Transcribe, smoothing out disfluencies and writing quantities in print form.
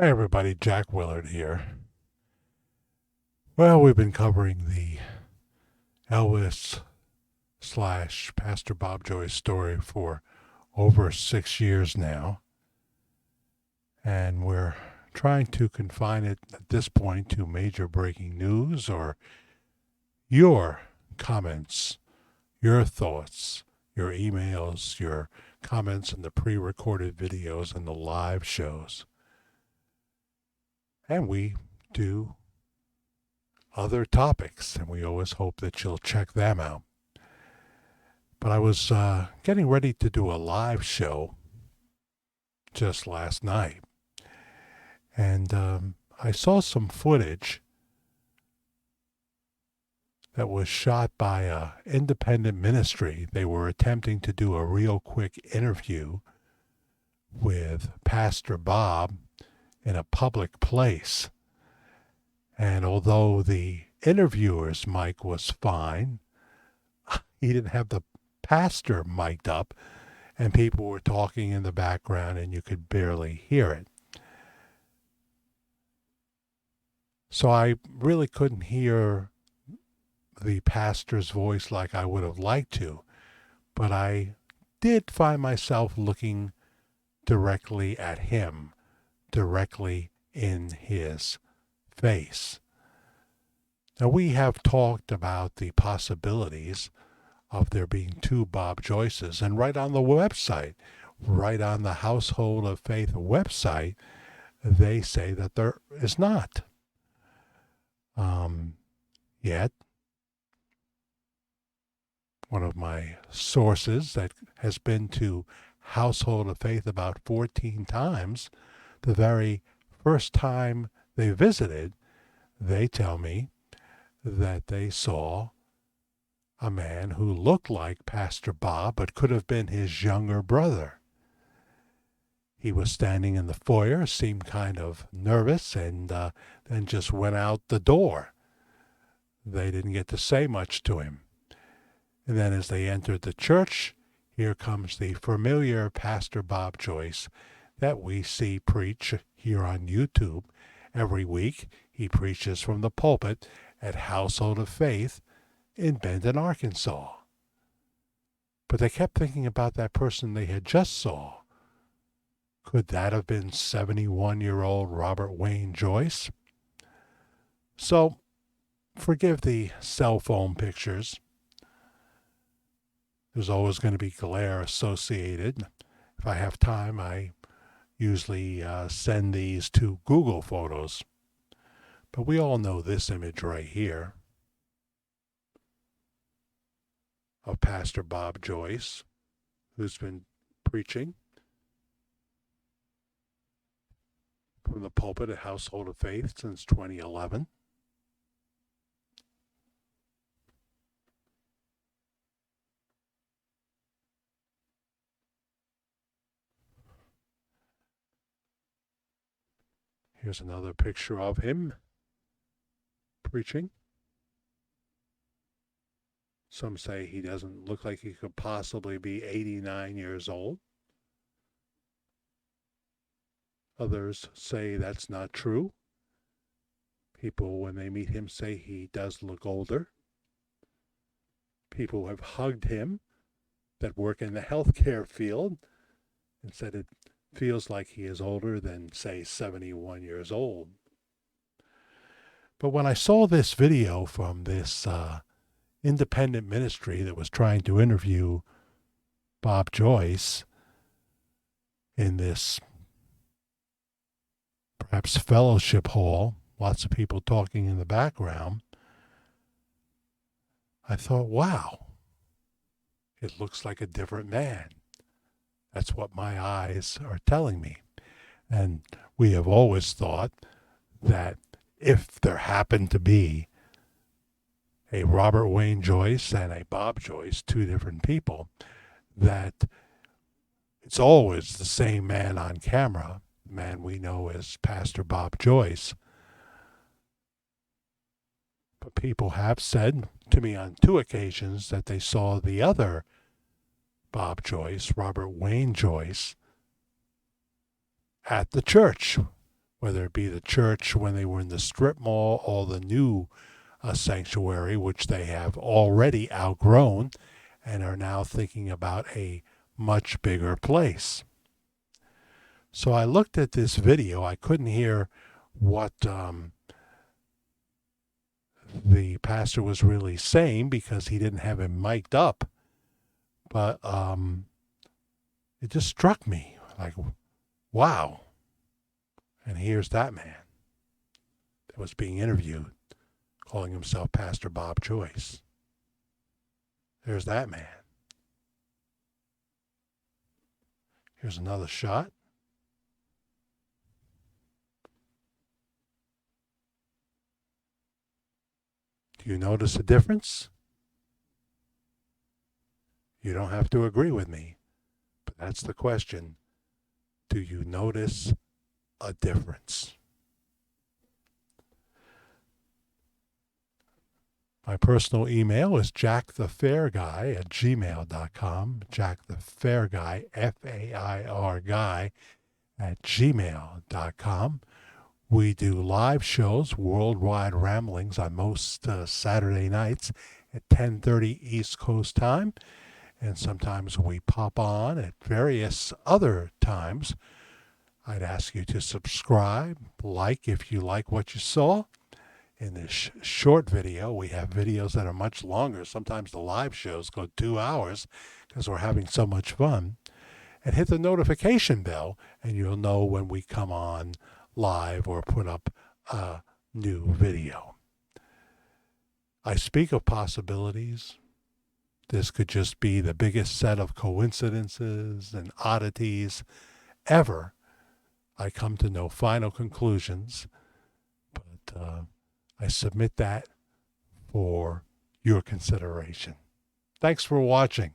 Hey everybody, Jack Willard here. Well, we've been covering the Elvis slash Pastor Bob Joyce story for over 6 years now, and we're trying to confine it at this point to major breaking news or your comments, your thoughts, your emails, your comments in the pre recorded videos and the live shows. And we do other topics, and we always hope that you'll check them out. But I was getting ready to do a live show just last night, and I saw some footage that was shot by a independent ministry. They were attempting to do a real quick interview with Pastor Bob in a public place. And although the interviewer's mic was fine, he didn't have the pastor mic'd up, and people were talking in the background and you could barely hear it. So I really couldn't hear the pastor's voice like I would have liked to, but I did find myself looking directly at him, directly in his face. Now, we have talked about the possibilities of there being two Bob Joyces, and right on the website, right on the Household of Faith website, they say that there is not. Yet, one of my sources that has been to Household of Faith about 14 times, the very first time they visited, they tell me that they saw a man who looked like Pastor Bob but could have been his younger brother. He was standing in the foyer, seemed kind of nervous, and then just went out the door. They didn't get to say much to him. And then as they entered the church, here comes the familiar Pastor Bob Joyce that we see preach here on YouTube every week. He preaches from the pulpit at Household of Faith in Benton, Arkansas. But they kept thinking about that person they had just saw. Could that have been 71-year-old Robert Wayne Joyce? So, forgive the cell phone pictures. There's always going to be glare associated. If I have time, I usually send these to Google Photos. But we all know this image right here of Pastor Bob Joyce, who's been preaching from the pulpit at Household of Faith since 2011. Here's another picture of him preaching. Some say he doesn't look like he could possibly be 89 years old. Others say that's not true. People, when they meet him, say he does look older. People have hugged him that work in the healthcare field and said it feels like he is older than, say, 71 years old. But when I saw this video from this independent ministry that was trying to interview Bob Joyce in this perhaps fellowship hall, lots of people talking in the background, I thought, wow, it looks like a different man. That's what my eyes are telling me. And we have always thought that if there happened to be a Robert Wayne Joyce and a Bob Joyce, two different people, that it's always the same man on camera, the man we know as Pastor Bob Joyce. But people have said to me on two occasions that they saw the other Bob Joyce, Robert Wayne Joyce, at the church whether it be the church when they were in the strip mall or the new sanctuary, which they have already outgrown and are now thinking about a much bigger place. So I looked at this video. I couldn't hear what the pastor was really saying because he didn't have him mic'd up. But it just struck me like, wow. And here's that man that was being interviewed, calling himself Pastor Bob Joyce. There's that man. Here's another shot. Do you notice a difference? You don't have to agree with me, but that's the question. Do you notice a difference? My personal email is jackthefairguy@gmail.com. jackthefairguy, F-A-I-R guy, @gmail.com. We do live shows, worldwide ramblings, on most Saturday nights at 10:30 East Coast time. And sometimes we pop on at various other times. I'd ask you to subscribe, like if you like what you saw. In this short video, we have videos that are much longer. Sometimes the live shows go 2 hours because we're having so much fun. And hit the notification bell, and you'll know when we come on live or put up a new video. I speak of possibilities. This could just be the biggest set of coincidences and oddities ever. I come to no final conclusions, but I submit that for your consideration. Thanks for watching.